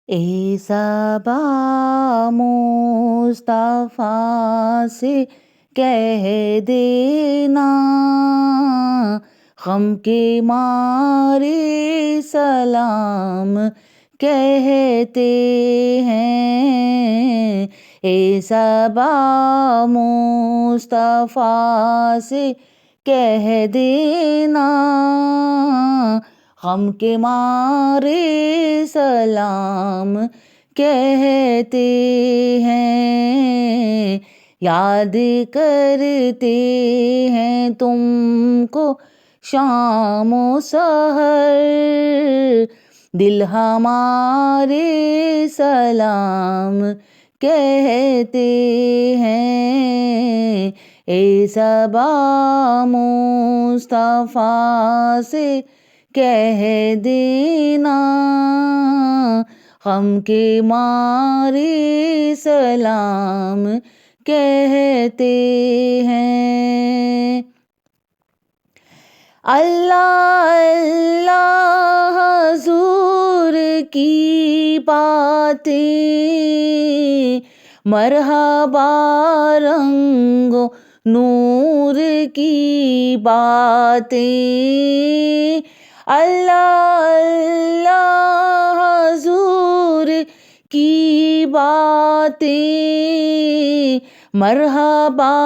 اے صبا مصطفیٰ سے کہہ دینا، غم کے مارے سلام کہتے ہیں۔ اے صبا مصطفیٰ سے کہہ دینا، غم کے مارے سلام کہتے ہیں۔ یاد کرتے ہیں تم کو شام و سحر، دل ہمارے سلام کہتے ہیں۔ اے صبا مصطفیٰ سے کہہ دینا، غم کے مارے سلام کہتے ہیں۔ اللہ اللہ حضور کی باتیں، مرحبا رنگ و نور کی باتیں، اللہ اللہ حضور کی باتیں، مرحبا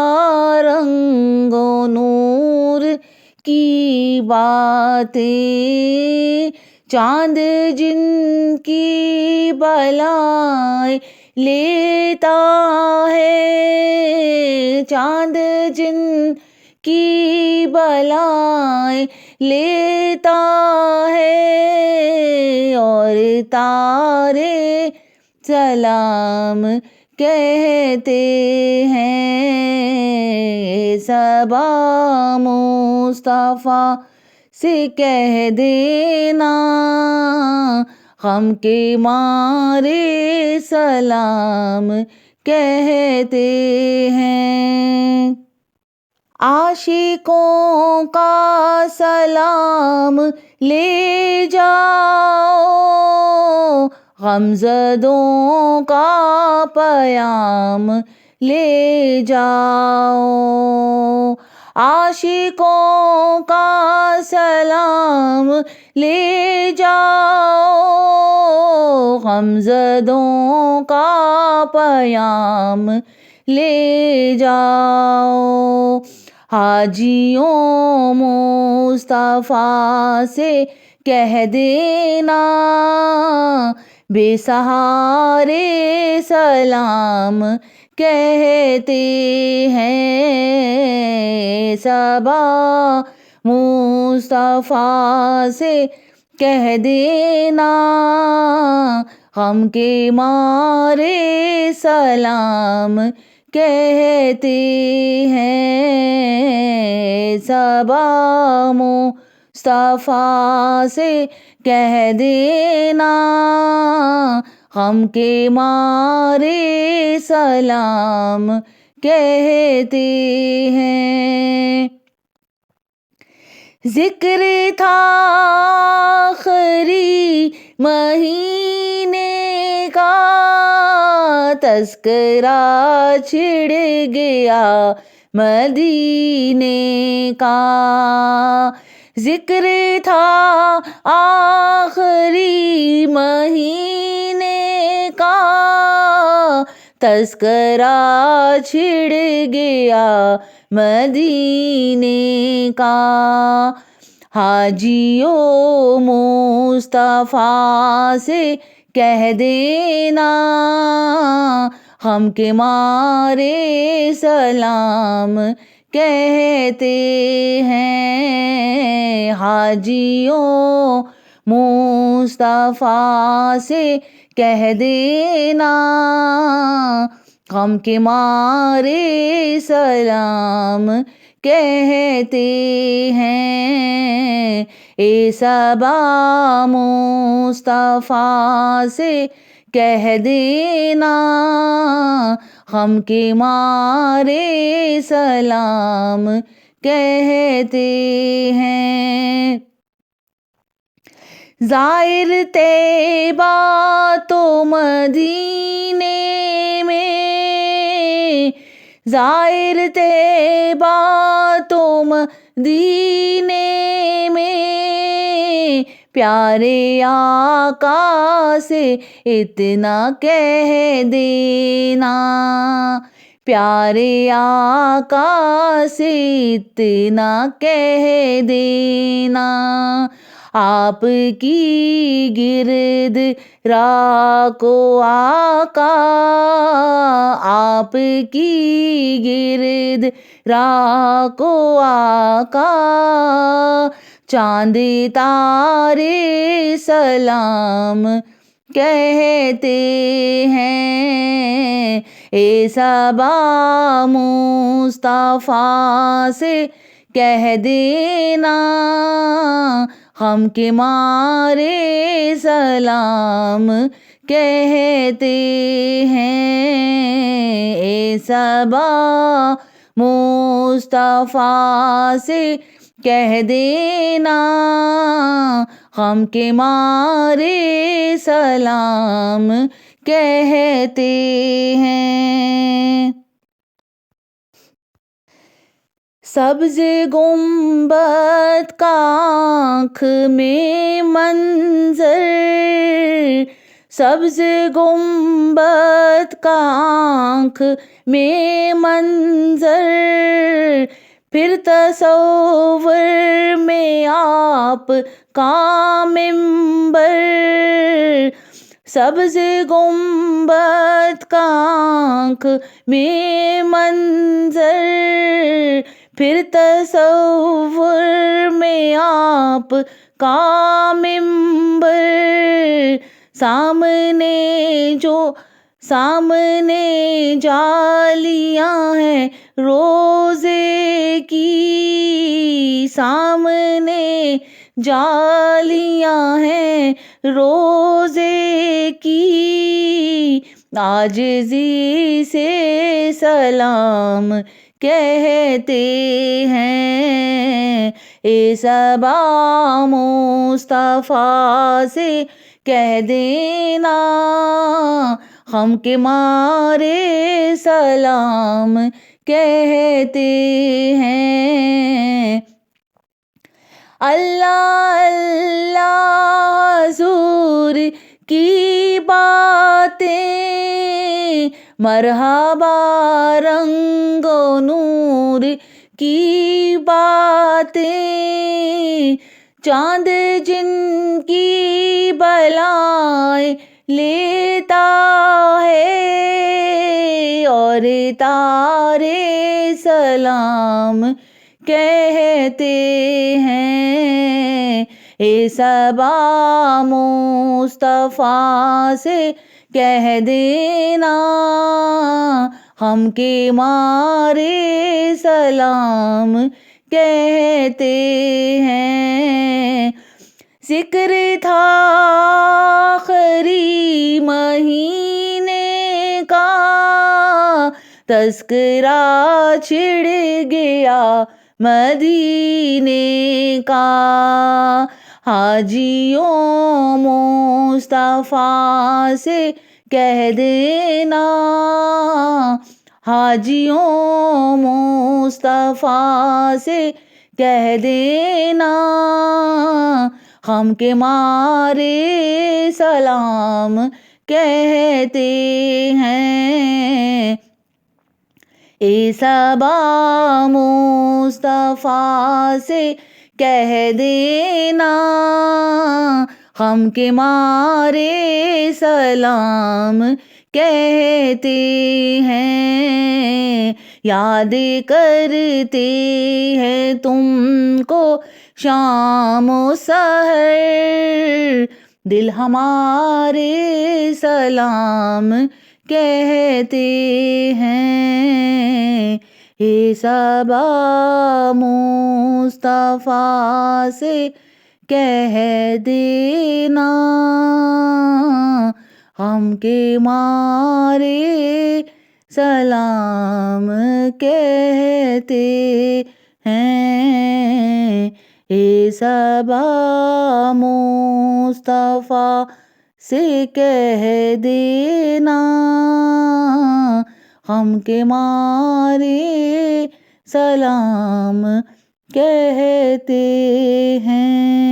رنگ و نور کی باتیں، چاند جن کی بلائیں لیتا ہے، چاند جن کی بلائیں لیتا ہے، اور تارے سلام کہتے ہیں۔ صبا مصطفیٰ سے کہہ دینا، غم کے مارے سلام کہتے ہیں۔ عاشقوں کا سلام لے جاؤ، غمزدوں کا پیام لے جاؤ، عاشقوں کا سلام لے جاؤ، غمزدوں کا پیام لے جاؤ۔ حاجیوں مصطفیٰ سے کہہ دینا، بے سہارے سلام کہتے ہیں۔ صبا مصطفیٰ سے کہہ دینا، غم کے مارے سلام کہتے ہیں۔ صبا مصطفیٰ سے کہہ دینا، غم کے مارے سلام کہتے ہیں۔ ذکر تھا آخری مہینے کا، تذکرہ چھڑ گیا مدینے کا، ذکر تھا آخری مہینے کا، تذکرہ چھڑ گیا مدینے کا۔ حاجیوں مصطفیٰ سے کہہ دینا، غم کے مارے سلام کہتے ہیں۔ حاجیوں مصطفیٰ سے کہہ دینا، غم کے مارے سلام کہتے ہیں۔ اے صبا مصطفیٰ سے کہہ دینا، غم کے مارے سلام کہتے ہیں۔ زائر طیبہ تو مدینے میں، زائر طیبہ تو مدینے میں، پیارے آقا سے اتنا کہہ دینا، پیارے آقا سے اتنا کہہ دینا، آپ کی گرد راہ کو آقا، آپ کی گرد راہ کو آقا، چاند تارے سلام کہتے ہیں، اے صبا مصطفیٰ سے کہہ دینا، غم کے مارے سلام کہتے ہیں، اے صبا مصطفیٰ سے کہہ دینا، غم کے مارے سلام کہتے ہیں۔ سبز گنبد کا آنکھ میں منظر، سبز گنبد کا آنکھ میں منظر، پھر تصور میں آپ کا منبر، سبز گنبد کا آنکھ میں منظر، پھر تصور میں آپ کا منبر، سامنے جالیاں ہیں روزے کی، سامنے جالیاں ہیں روزے کی، عاجزی سے سلام کہتے ہیں، اے صبا مصطفیٰ سے کہہ دینا، غم کے مارے سلام کہتے ہیں۔ اللہ اللہ حضور کی باتیں، مرحبا رنگ و نور کی باتیں، چاند جن کی بلائیں لیتا ہے، اور تارے سلام کہتے ہیں، اے صبا مصطفیٰ سے کہہ دینا، غم کے مارے سلام کہتے ہیں۔ ذکر تھا آخری مہینے کا، تذکرہ چھڑ گیا مدینے کا، حاجیوں مصطفیٰ سے کہہ دینا، حاجیوں مصطفیٰ سے کہہ دینا، غم کے مارے سلام کہتے ہیں، اے صبا مصطفیٰ سے کہہ دینا، غم کے مارے سلام کہتے ہیں، یاد کرتے ہیں تم کو شام و سحر، دل ہمارے سلام کہتے ہیں، اے صبا مصطفیٰ سے کہہ دینا، غم کے مارے سلام کہتے ہیں، اے صبا مصطفیٰ سے کہہ دینا، غم کے مارے سلام کہتے ہیں۔